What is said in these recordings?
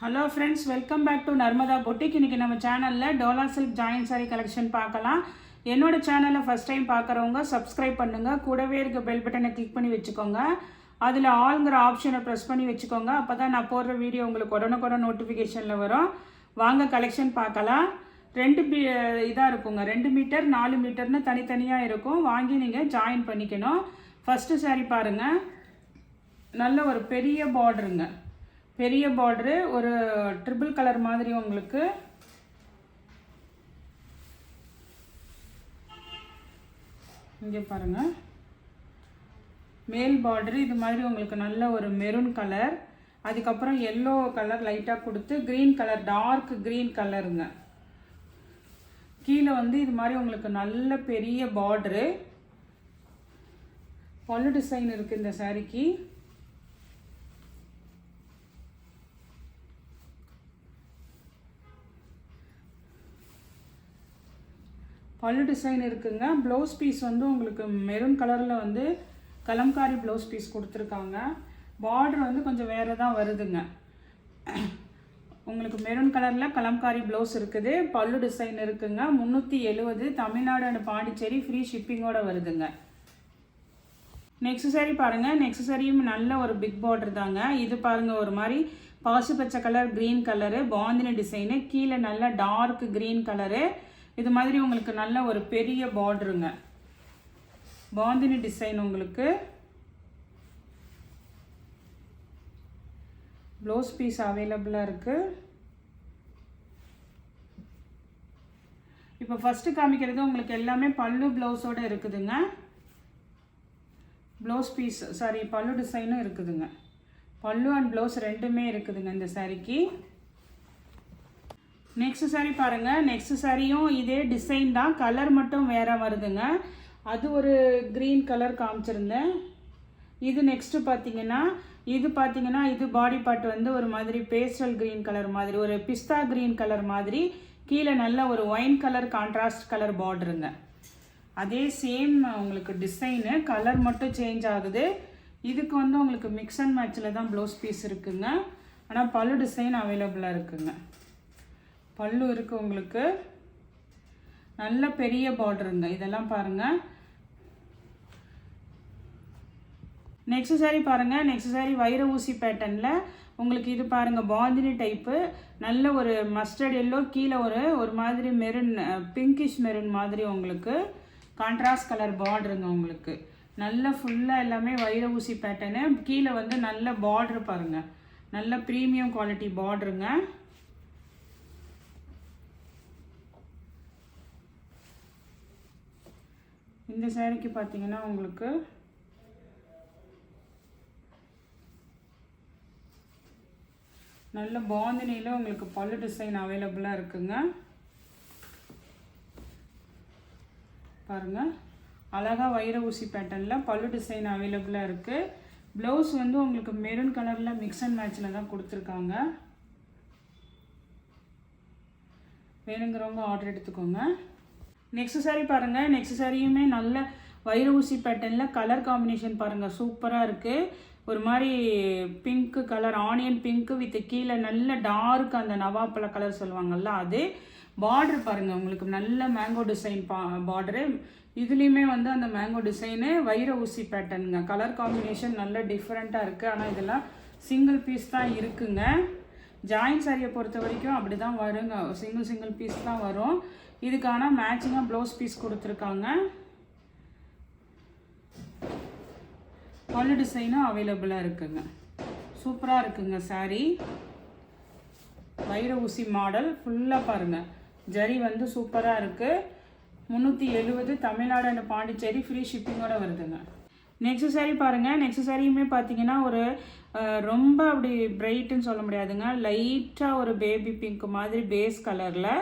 Hello friends, welcome back to Narmada boutique. இன்றைக்கி நம்ம சேனலில் Dola silk join sari collection பார்க்கலாம். என்னோட சேனலை ஃபஸ்ட் டைம் பார்க்குறவங்க சப்ஸ்கிரைப் பண்ணுங்கள். கூடவே இருக்க பெல் பட்டனை கிளிக் பண்ணி வச்சுக்கோங்க. அதில் ஆல்ங்கிற ஆப்ஷனை ப்ரெஸ் பண்ணி வச்சுக்கோங்க. அப்போ தான் நான் போடுற வீடியோ உங்களுக்கு உடனுக்குடன் நோட்டிஃபிகேஷனில் வரும். வாங்க கலெக்ஷன் பார்க்கலாம். இதாக இருக்குங்க, 2 மீட்டர் 4 மீட்டர்னு தனித்தனியாக இருக்கும். வாங்கி நீங்கள் ஜாயின் பண்ணிக்கணும். ஃபஸ்ட்டு சாரி பாருங்கள், நல்ல ஒரு பெரிய பார்டருங்க. பெரிய பார்டரு, ஒரு ட்ரிபிள் கலர் மாதிரி உங்களுக்கு இங்கே பாருங்கள். மேல் பார்டரு இது மாதிரி உங்களுக்கு நல்ல ஒரு மெரூன் கலர், அதுக்கப்புறம் எல்லோ கலர் லைட்டாக கொடுத்து க்ரீன் கலர், டார்க் க்ரீன் கலருங்க. கீழே இது மாதிரி உங்களுக்கு நல்ல பெரிய பார்டரு. பல்லு டிசைன் இருக்குது இந்த சாரிக்கு. பல்லு டிசைன் இருக்குங்க. ப்ளவுஸ் பீஸ் உங்களுக்கு மெரூன் கலரில் கலம்காரி ப்ளவுஸ் பீஸ் கொடுத்துருக்காங்க. பார்டர் கொஞ்சம் வேறு தான் வருதுங்க. உங்களுக்கு மெரூன் கலரில் கலம்காரி ப்ளவுஸ் இருக்குது. பல்லு டிசைன் இருக்குங்க. 370 தமிழ்நாடு அண்ட் பாண்டிச்சேரி, ஃப்ரீ ஷிப்பிங்கோடு வருதுங்க. நெக்ஸ்ட் சாரி பாருங்கள். நெக்ஸ்ட் சாரியும் நல்ல ஒரு பிக் பார்டர் தாங்க. இது பாருங்கள், ஒரு மாதிரி பாசி பச்சை colour, green colour, bandhani design, கீழே நல்ல டார்க் க்ரீன் கலரு. இது மாதிரி உங்களுக்கு நல்ல ஒரு பெரிய பார்டருங்க. பாந்தினி டிசைன் உங்களுக்கு. ப்ளவுஸ் பீஸ் அவைலபிளாக இருக்குது. இப்போ ஃபஸ்ட்டு காமிக்கிறது உங்களுக்கு எல்லாமே பல்லு ப்ளவுஸோடு இருக்குதுங்க. ப்ளவுஸ் பீஸ் பல்லு டிசைனும் இருக்குதுங்க. பல்லு அண்ட் ப்ளவுஸ் ரெண்டுமே இருக்குதுங்க இந்த சாரிக்கு. நெக்ஸ்ட் சாரி பாருங்கள். நெக்ஸ்ட் சாரியும் இதே டிசைன் தான், கலர் மட்டும் வேறு வருதுங்க. அது ஒரு க்ரீன் கலர் காமிச்சிருந்தேன். இது நெக்ஸ்ட்டு பார்த்தீங்கன்னா இது பாடி பார்ட் ஒரு மாதிரி பேஸ்டல் க்ரீன் கலர் மாதிரி, ஒரு பிஸ்தா க்ரீன் கலர் மாதிரி, கீழே நல்ல ஒரு ஒயின் கலர் கான்ட்ராஸ்ட் கலர் பார்டருங்க. அதே சேம் உங்களுக்கு டிசைனு, கலர் மட்டும் சேஞ்ச் ஆகுது. இதுக்கு உங்களுக்கு மிக்ஸ் அண்ட் மேட்சில் தான் ப்ளவுஸ் பீஸ் இருக்குங்க. ஆனால் பல்லு டிசைன் அவைலபிளாக இருக்குங்க. பல்லு இருக்குது உங்களுக்கு. நல்ல பெரிய பார்டருங்க. இதெல்லாம் பாருங்கள். நெக்ஸ்ட் சாரி பாருங்கள். நெக்ஸ்ட் சாரி வைர ஊசி பேட்டர்னில் உங்களுக்கு இது பாருங்கள், பாந்தினி டைப்பு. நல்ல ஒரு மஸ்டர்ட் எல்லோ, கீழே ஒரு மாதிரி மெரூன், பிங்கிஷ் மெரூன் மாதிரி உங்களுக்கு கான்ட்ராஸ்ட் கலர் பார்டருங்க. உங்களுக்கு நல்ல ஃபுல்லாக எல்லாமே வைர ஊசி பேட்டர்னு. கீழே நல்ல பார்டர் பாருங்கள், நல்ல ப்ரீமியம் குவாலிட்டி பார்டருங்க. இந்த சாரிக்கு பார்த்தீங்கன்னா உங்களுக்கு நல்ல பாந்தினியில் உங்களுக்கு பல்லு டிசைன் அவைலபிளாக இருக்குங்க. பாருங்கள், அழகாக வைர ஊசி பேட்டர்னில் பல்லு டிசைன் அவைலபிளாக இருக்குது. ப்ளவுஸ் உங்களுக்கு மெரூன் கலரில் மிக்ஸ் அண்ட் மேட்சில் தான் கொடுத்துருக்காங்க. வேணுங்கிறவங்க ஆர்டர் எடுத்துக்கோங்க. நெக்ஸ்ட் சாரி பாருங்கள். நெக்ஸ்ட் சாரியுமே நல்ல வைர ஊசி பேட்டர்னில் கலர் காம்பினேஷன் பாருங்கள், சூப்பராக இருக்குது. ஒரு மாதிரி pink colour, onion pink with கீழே நல்ல டார்க் அந்த நவாப்பழ கலர் சொல்லுவாங்கள்ல அது. பார்டர் பாருங்கள், உங்களுக்கு நல்ல மேங்கோ டிசைன் பார்டரு. இதுலேயுமே அந்த மேங்கோ டிசைனு வைர ஊசி பேட்டர்னுங்க. கலர் காம்பினேஷன் நல்ல டிஃப்ரெண்ட்டாக இருக்குது. ஆனால் இதெல்லாம் சிங்கிள் பீஸ் தான் இருக்குங்க. ஜாயின் சாரியை பொறுத்த வரைக்கும் அப்படி தான் வருங்க, சிங்கிள் பீஸ் தான் வரும். இதுக்கான மேட்சிங்காக ப்ளவுஸ் பீஸ் கொடுத்துருக்காங்க. பல்லு டிசைனும் அவைலபிளாக இருக்குங்க. சூப்பராக இருக்குங்க சாரி. வைர ஊசி மாடல் ஃபுல்லாக பாருங்கள், ஜரி சூப்பராக இருக்குது. 370 தமிழ்நாடு அண்ட் பாண்டிச்சேரி, ஃப்ரீ ஷிப்பிங்கோடு வருதுங்க. நெக்ஸ்ட் சாரி பாருங்கள். நெக்ஸ்ட் சாரியுமே பார்த்தீங்கன்னா ஒரு ரொம்ப அப்படி பிரைட்டுன்னு சொல்ல முடியாதுங்க, லைட்டாக ஒரு பேபி பிங்க் மாதிரி பேஸ் கலரில்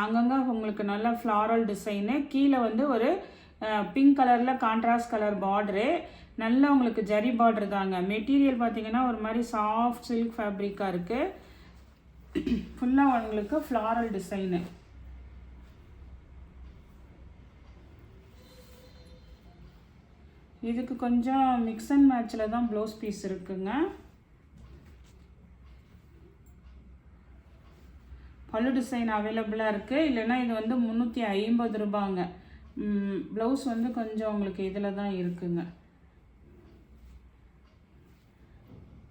அங்கங்கே உங்களுக்கு நல்ல ஃப்ளாரல் டிசைனு. கீழே ஒரு பிங்க் கலரில் கான்ட்ராஸ்ட் கலர் பார்டரு. நல்ல உங்களுக்கு ஜரி பார்டர் தாங்க. மெட்டீரியல் பார்த்தீங்கன்னா ஒரு மாதிரி சாஃப்ட் சில்க் ஃபேப்ரிக்காக இருக்குது. ஃபுல்லாக உங்களுக்கு ஃப்ளாரல் டிசைனு. இதுக்கு கொஞ்சம் மிக்ஸ் அண்ட் மேட்சில் தான் ப்ளவுஸ் பீஸ் இருக்குங்க. பல்லு டிசைன் அவைலபிளாக இருக்குது. இல்லைன்னா இது வந்து 350 ரூபாங்க. ப்ளவுஸ் வந்து கொஞ்சம் உங்களுக்கு இதில் தான் இருக்குங்க.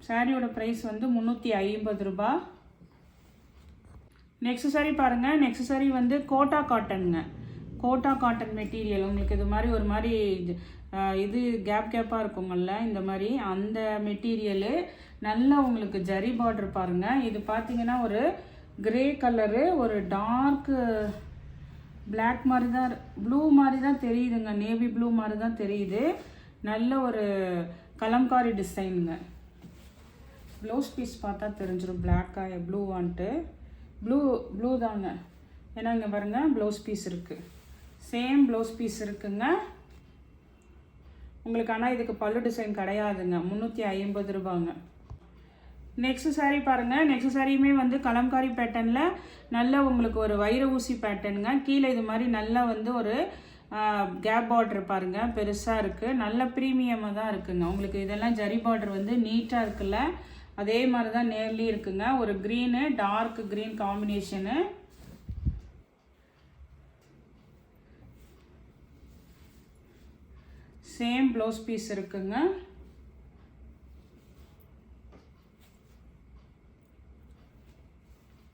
சாரியோட ப்ரைஸ் வந்து 350 ரூபா. நெக்ஸ்ட் சாரி பாருங்கள். நெக்ஸ்ட் சாரி வந்து கோட்டா காட்டனுங்க. Kota cotton material. உங்களுக்கு இது மாதிரி ஒரு மாதிரி இது கேப்பாக இருக்குங்கள்ல, இந்த மாதிரி அந்த மெட்டீரியலு. நல்லா உங்களுக்கு ஜரி பார்டர் பாருங்கள். இது பார்த்தீங்கன்னா ஒரு கிரே கலரு, ஒரு டார்க்கு பிளாக் மாதிரி தான், ப்ளூ மாதிரி தான் தெரியுதுங்க. நேவி ப்ளூ மாதிரி தான் தெரியுது. நல்ல ஒரு கலம்காரி டிசைனுங்க. ப்ளவுஸ் பீஸ் பார்த்தா தெரிஞ்சிடும் பிளாக்காக ப்ளூவான்ட்டு. ப்ளூ தாங்க. ஏன்னா இங்கே பாருங்கள் ப்ளவுஸ் பீஸ் இருக்குது. சேம் ப்ளவுஸ் பீஸ் இருக்குங்க உங்களுக்கு. ஆனால் இதுக்கு பல்லு டிசைன் கிடையாதுங்க. 350 ரூபாங்க. நெக்ஸ்ட் சாரீ பாருங்கள். நெக்ஸ்ட் சாரியுமே வந்து கலம்காரி பேட்டர்னில் நல்ல உங்களுக்கு ஒரு வைர ஊசி பேட்டர்னுங்க. கீழே இது மாதிரி நல்லா வந்து ஒரு கேப் பார்டர் பாருங்கள், பெருசாக இருக்குது. நல்ல ப்ரீமியமாக தான் இருக்குங்க. உங்களுக்கு இதெல்லாம் ஜரி பார்டர் வந்து நீட்டாக இருக்குல்ல, அதே மாதிரி தான் நேர்லி இருக்குங்க. ஒரு green, dark green combination. Same blouse piece இருக்குங்க.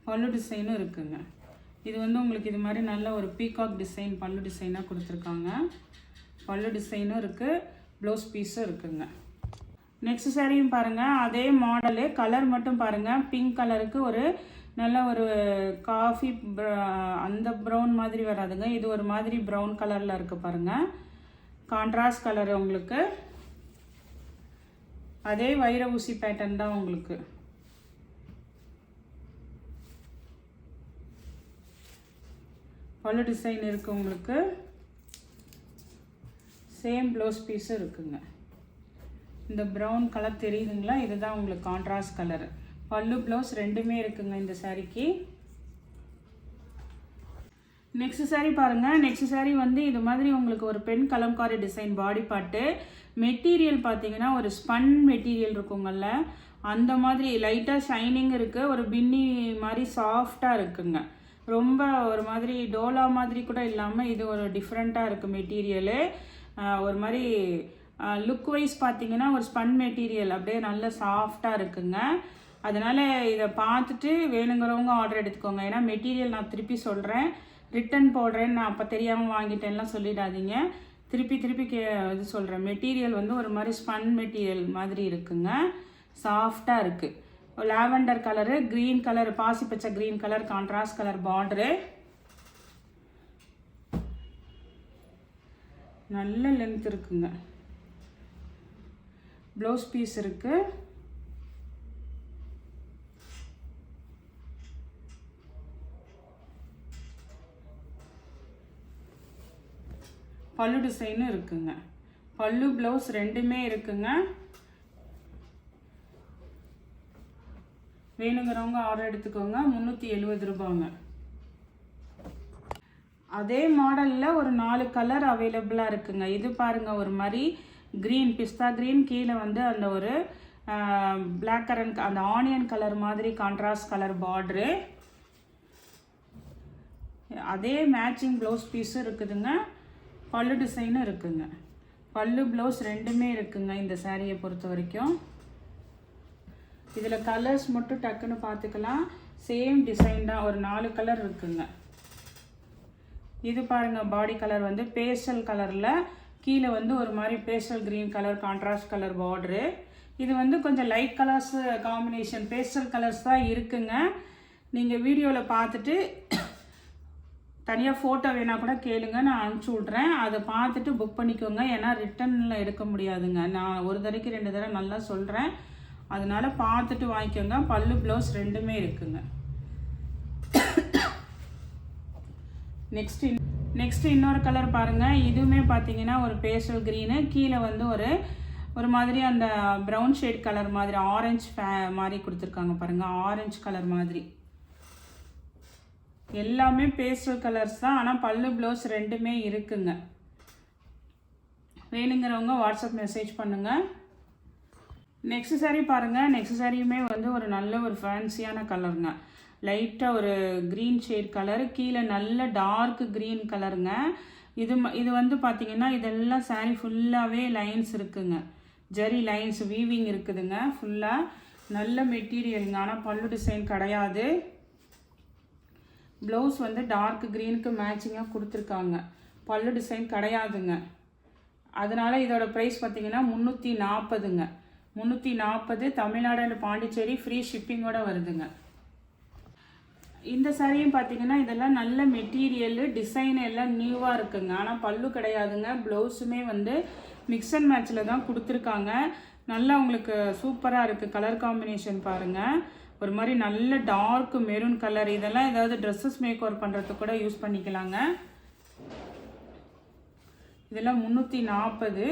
பல்லு டிசைனும் இருக்குங்க. இது வந்து உங்களுக்கு இது மாதிரி நல்ல ஒரு பீகாக் டிசைன் பல்லு டிசைனாக கொடுத்துருக்காங்க. பல்லு டிசைனும் இருக்குது, ப்ளவுஸ் பீஸும் இருக்குங்க. நெக்ஸ்ட் சாரியும் பாருங்கள். அதே மாடலு, கலர் மட்டும் பாருங்கள். பிங்க் கலருக்கு ஒரு நல்ல ஒரு காஃபி அந்த ப்ரௌன் மாதிரி வராதுங்க. இது ஒரு மாதிரி ப்ரௌன் கலரில் இருக்குது பாருங்கள். கான்ட்ராஸ்ட் கலரு உங்களுக்கு. அதே வைர ஊசி பேட்டர்ன் தான் உங்களுக்கு. பல்லு டிசைன் இருக்குது உங்களுக்கு. சேம் ப்ளவுஸ் பீஸும் இருக்குங்க. இந்த ப்ரௌன் கலர் தெரியுதுங்களா, இதுதான் உங்களுக்கு கான்ட்ராஸ்ட் கலர். பல்லு ப்ளவுஸ் ரெண்டுமே இருக்குங்க இந்த சாரிக்கு. நெக்ஸ்ட் சாரீ பாருங்கள். நெக்ஸ்ட் சாரீ வந்து இது மாதிரி உங்களுக்கு ஒரு பெண் கலம்காரி டிசைன் பாடி பார்ட்டு. மெட்டீரியல் பார்த்தீங்கன்னா ஒரு ஸ்பன் மெட்டீரியல் இருக்குங்கள்ல, அந்த மாதிரி லைட்டாக ஷைனிங் இருக்குது. ஒரு பின்னி மாதிரி சாஃப்டாக இருக்குங்க. ரொம்ப ஒரு மாதிரி டோலா மாதிரி கூட இல்லாமல் இது ஒரு டிஃப்ரெண்ட்டாக இருக்குது மெட்டீரியலு. ஒரு மாதிரி லுக் வைஸ் பார்த்தீங்கன்னா ஒரு ஸ்பன் மெட்டீரியல் அப்படியே நல்ல சாஃப்டாக இருக்குங்க. அதனால் இதை பார்த்துட்டு வேணுங்கிறவங்க ஆர்டர் எடுத்துக்கோங்க. ஏன்னா மெட்டீரியல் நான் திருப்பி சொல்கிறேன், ரிட்டன் போடுறேன்னு நான் அப்போ தெரியாமல் வாங்கிட்டேன்லாம் சொல்லிடாதீங்க. திருப்பி இது சொல்கிறேன். மெட்டீரியல் வந்து ஒரு மாதிரி ஸ்பன் மெட்டீரியல் மாதிரி இருக்குங்க. சாஃப்டாக இருக்குது. லாவெண்டர் கலரு, க்ரீன் கலர், பாசி பச்சை green colour, contrast colour border. நல்ல லென்த் இருக்குங்க. ப்ளவுஸ் பீஸ் இருக்குது. பல்லு டிசைனும் இருக்குங்க. பல்லு ப்ளவுஸ் ரெண்டுமே இருக்குங்க. வேணுங்கிறவங்க ஆர்டர் எடுத்துக்கோங்க. 370 ரூபாங்க. அதே மாடலில் ஒரு 4 கலர் அவைலபிளாக இருக்குங்க. இது பாருங்கள், ஒரு மாதிரி க்ரீன், பிஸ்தா க்ரீன், கீழே வந்து அந்த ஒரு பிளாக் கரண்ட் அந்த ஆனியன் கலர் மாதிரி கான்ட்ராஸ்ட் கலர் பார்டரு. அதே மேட்சிங் ப்ளவுஸ் பீஸும் இருக்குதுங்க. பல்லு டிசைனும் இருக்குங்க. பல்லு ப்ளவுஸ் ரெண்டுமே இருக்குங்க இந்த சாரியை பொறுத்த வரைக்கும். இதில் கலர்ஸ் மட்டும் டக்குன்னு பார்த்துக்கலாம். சேம் டிசைன் தான். ஒரு 4 கலர் இருக்குங்க. இது பாருங்கள், பாடி கலர் வந்து பேஸ்டல் கலரில், கீழே வந்து ஒரு மாதிரி pastel green colour contrast colour border. இது வந்து கொஞ்சம் light colours combination, pastel colours தான் இருக்குங்க. நீங்கள் வீடியோவில் பார்த்துட்டு தனியாக ஃபோட்டோ வேணால் கூட கேளுங்க, நான் அனுப்பிச்சி விட்றேன். அதை பார்த்துட்டு புக் பண்ணிக்கோங்க. ஏன்னா ரிட்டனில் எடுக்க முடியாதுங்க. நான் ஒரு தடவைக்கு 2 தடவை நல்லா சொல்கிறேன். அதனால் பார்த்துட்டு வாங்கிக்கோங்க. பல்லு ப்ளவுஸ் ரெண்டுமே இருக்குங்க. நெக்ஸ்ட்டு இன்னொரு கலர் பாருங்கள். இதுவுமே பார்த்தீங்கன்னா ஒரு பேஸ்டல் க்ரீனு, கீழே வந்து ஒரு மாதிரி அந்த ப்ரௌன் ஷேட் கலர் மாதிரி ஆரஞ்சு மாதிரி கொடுத்துருக்காங்க பாருங்கள். ஆரஞ்சு கலர் மாதிரி. எல்லாமே பேஸ்டல் கலர்ஸ் தான். ஆனால் பல்லு ப்ளவுஸ் ரெண்டுமே இருக்குங்க. வேணுங்கிறவங்க வாட்ஸ்அப் மெசேஜ் பண்ணுங்கள். நெக்ஸ்ட் saree பாருங்கள். நெக்ஸ்ட் சாரியுமே வந்து ஒரு நல்ல ஒரு ஃபேன்சியான கலருங்க. லைட்டாக ஒரு க்ரீன் ஷேட் கலர், கீழே நல்ல டார்க் க்ரீன் கலருங்க. இது வந்து பார்த்திங்கன்னா இதெல்லாம் saree ஃபுல்லாகவே லைன்ஸ் இருக்குங்க. ஜரி லைன்ஸ் வீவிங் இருக்குதுங்க. ஃபுல்லாக நல்ல மெட்டீரியலுங்க. ஆனால் பல்லு டிசைன் கிடையாது. ப்ளவுஸ் வந்து டார்க் க்ரீனுக்கு மேட்சிங்காக கொடுத்துருக்காங்க. பல்லு டிசைன் கிடையாதுங்க. அதனால் இதோட ப்ரைஸ் பார்த்திங்கன்னா 340ங்க. 340 தமிழ்நாடு அண்ட் பாண்டிச்சேரி ஃப்ரீ ஷிப்பிங்கோடு வருதுங்க. இந்த சாரியும் பார்த்தீங்கன்னா இதெல்லாம் நல்ல மெட்டீரியல், டிசைன் எல்லாம் நியூவாக இருக்குங்க. ஆனால் பல்லு கிடையாதுங்க. ப்ளவுஸுமே வந்து மிக்ஸ் அண்ட் மேட்சில் தான் கொடுத்துருக்காங்க. நல்லா உங்களுக்கு சூப்பராக இருக்குது. கலர் காம்பினேஷன் பாருங்கள். ஒரு மாதிரி நல்ல டார்க் மெரூன் கலர். இதெல்லாம் ஏதாவது ட்ரெஸ்ஸஸ் மேக் ஓவர் பண்ணுறதுக்கு கூட யூஸ் பண்ணிக்கலாங்க. இதெல்லாம் 340.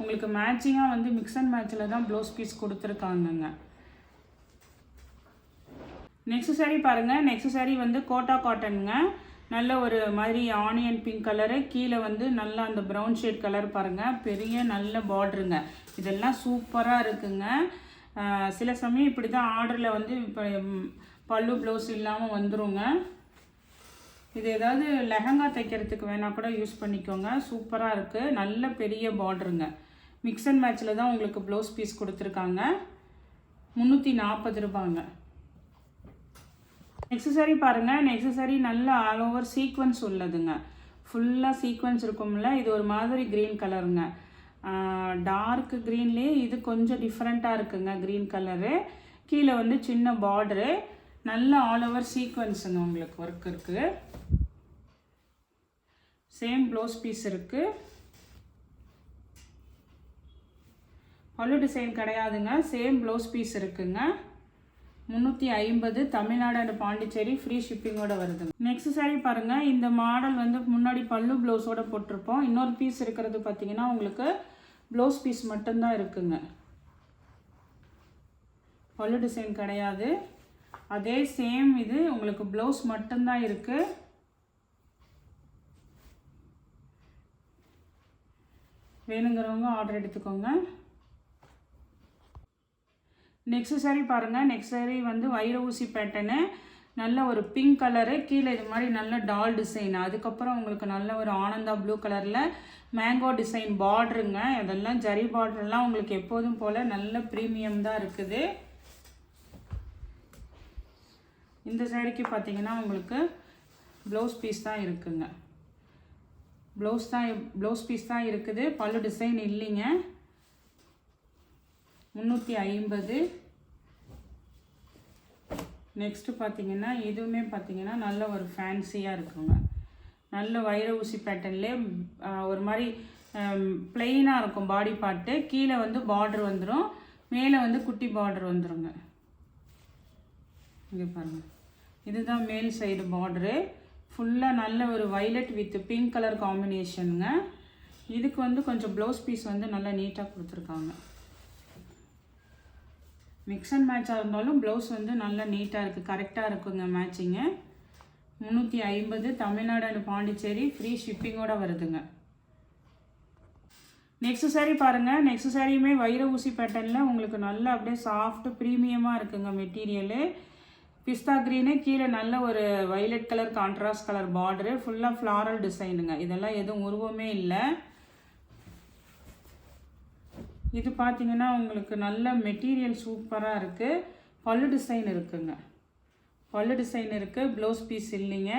உங்களுக்கு மேட்சிங்காக வந்து மிக்ஸ் அண்ட் மேட்சில் தான் ப்ளவுஸ் பீஸ் கொடுத்துருக்காங்கங்க. நெக்ஸ்ட் சாரீ பாருங்கள். நெக்ஸ்ட் சாரீ வந்து கோட்டா காட்டனுங்க. நல்ல ஒரு மாதிரி ஆனியன் பிங்க் கலரு, கீழே வந்து நல்லா அந்த ப்ரௌன் ஷேட் கலர் பாருங்கள். பெரிய நல்ல பார்டருங்க. இதெல்லாம் சூப்பராக இருக்குங்க. சில சமயம் இப்படி தான் ஆர்டரில் வந்து இப்போ பல்லு ப்ளவுஸ் இல்லாமல் வந்துருங்க. இது ஏதாவது லெஹங்கா தைக்கிறதுக்கு வேணால் கூட யூஸ் பண்ணிக்கோங்க. சூப்பராக இருக்குது. நல்ல பெரிய பார்டருங்க. மிக்ஸ் அண்ட் மேட்சில் தான் உங்களுக்கு ப்ளவுஸ் பீஸ் கொடுத்துருக்காங்க. 340 ரூபாங்க. நெக்ஸ்ட் சாரீ பாருங்கள். நெக்ஸ்ட் சாரீ நல்ல ஆல் ஓவர் சீக்வன்ஸ் உள்ளதுங்க. ஃபுல்லாக சீக்வன்ஸ் இருக்கும்ல. இது ஒரு மாதிரி க்ரீன் கலருங்க. டார்க் க்ரீன்லேயே இது கொஞ்சம் டிஃப்ரெண்ட்டாக இருக்குங்க. க்ரீன் கலரு, கீழே வந்து சின்ன பார்டரு, நல்ல ஆல் ஓவர் சீக்வன்ஸுங்க. உங்களுக்கு ஒர்க் இருக்குது. சேம் ப்ளவுஸ் பீஸ் இருக்குது. பல்லு டிசைன் கிடையாதுங்க. சேம் ப்ளவுஸ் பீஸ் இருக்குங்க. 350 தமிழ்நாடு அண்ட் பாண்டிச்சேரி ஃப்ரீ ஷிப்பிங்கோட வருதுங்க. நெக்ஸ்ட் சாரீ பாருங்கள். இந்த மாடல் வந்து முன்னாடி பல்லு ப்ளவுஸோட போட்டிருப்போம். இன்னொரு பீஸ் இருக்கிறது பார்த்தீங்கன்னா உங்களுக்கு ப்ளவுஸ் பீஸ் மட்டும்தான் இருக்குங்க. பல்லு டிசைன் கிடையாது. அதே சேம் இது உங்களுக்கு ப்ளவுஸ் மட்டும்தான் இருக்குது. வேணுங்கிறவங்க ஆர்டர் எடுத்துக்கோங்க. நெக்ஸ்ட் சாரீ பாருங்கள். நெக்ஸ்ட் சாரீ வந்து வைர ஊசி பேட்டர்னு, நல்ல ஒரு பிங்க் கலரு, கீழே இது மாதிரி நல்ல டால் டிசைன். அதுக்கப்புறம் உங்களுக்கு நல்ல ஒரு ஆனந்தா ப்ளூ கலரில் மேங்கோ டிசைன் பார்டருங்க. அதெல்லாம் ஜரி பார்டர்லாம் உங்களுக்கு எப்போதும் போல் நல்ல ப்ரீமியம் தான் இருக்குது. இந்த சாரீக்கு பார்த்தீங்கன்னா உங்களுக்கு ப்ளவுஸ் பீஸ் தான் இருக்குங்க. ப்ளவுஸ் பீஸ் தான் இருக்குது. பல்லு டிசைன் இல்லைங்க. 350. நெக்ஸ்ட்டு பார்த்தீங்கன்னா இதுவுமே பார்த்தீங்கன்னா நல்ல ஒரு ஃபேன்சியாக இருக்குங்க. நல்ல வைர ஊசி பேட்டர்ன்லேயே ஒரு மாதிரி பிளெயினாக இருக்கும் பாடி பார்ட்டு. கீழே வந்து பார்டர் வந்துடும், மேலே வந்து குட்டி பார்டர் வந்துடுங்க. இங்கே பாருங்கள். இதுதான் மேல் சைடு பார்டரு. ஃபுல்லாக நல்ல ஒரு வைலட் வித் பிங்க் கலர் காம்பினேஷனுங்க. இதுக்கு வந்து கொஞ்சம் ப்ளவுஸ் பீஸ் வந்து நல்லா நீட்டாக கொடுத்துருக்காங்க. மிக்ஸ் அண்ட் மேட்சாக இருந்தாலும் ப்ளவுஸ் வந்து நல்லா நீட்டாக இருக்குது, கரெக்டாக இருக்குங்க matching. 350 Tamil Nadu and Pondicherry free ஷிப்பிங்கோடு வருதுங்க. நெக்ஸ்ட் சாரீ பாருங்கள். நெக்ஸ்ட் சாரியுமே வைர ஊசி பேட்டர்னில் உங்களுக்கு நல்லா அப்படியே சாஃப்ட் ப்ரீமியமாக இருக்குங்க மெட்டீரியலு. பிஸ்தா க்ரீனு, கீழே நல்ல ஒரு violet colour contrast colour border, ஃபுல்லாக ஃப்ளாரல் டிசைனுங்க. இதெல்லாம் எதுவும் உருவமே இல்லை. இது பார்த்தீங்கன்னா உங்களுக்கு நல்ல மெட்டீரியல் சூப்பராக இருக்குது. பல்லு டிசைன் இருக்குங்க. பல்லு டிசைன் இருக்குது. ப்ளவுஸ் பீஸ் இல்லைங்க.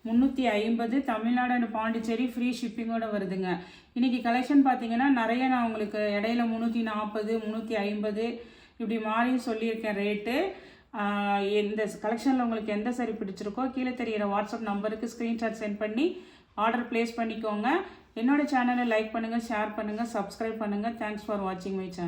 350 தமிழ்நாடு அண்ட் பாண்டிச்சேரி ஃப்ரீ ஷிப்பிங்கோடு வருதுங்க. இன்றைக்கி கலெக்ஷன் பார்த்தீங்கன்னா நிறைய நான் உங்களுக்கு இடையில 340 350 இப்படி மாறி சொல்லியிருக்கேன் ரேட்டு. இந்த கலெக்ஷனில் உங்களுக்கு எந்த சாரி பிடிச்சிருக்கோ கீழே தெரிகிற வாட்ஸ்அப் நம்பருக்கு ஸ்க்ரீன்ஷாட் சென்ட் பண்ணி ஆர்டர் ப்ளேஸ் பண்ணிக்கோங்க. என்னோட சேனலை லைக் பண்ணுங்கள், ஷேர் பண்ணுங்கள், சப்ஸ்கிரைப் பண்ணுங்கள். தேங்க்ஸ் ஃபார் வாட்சிங் மை சேனல்.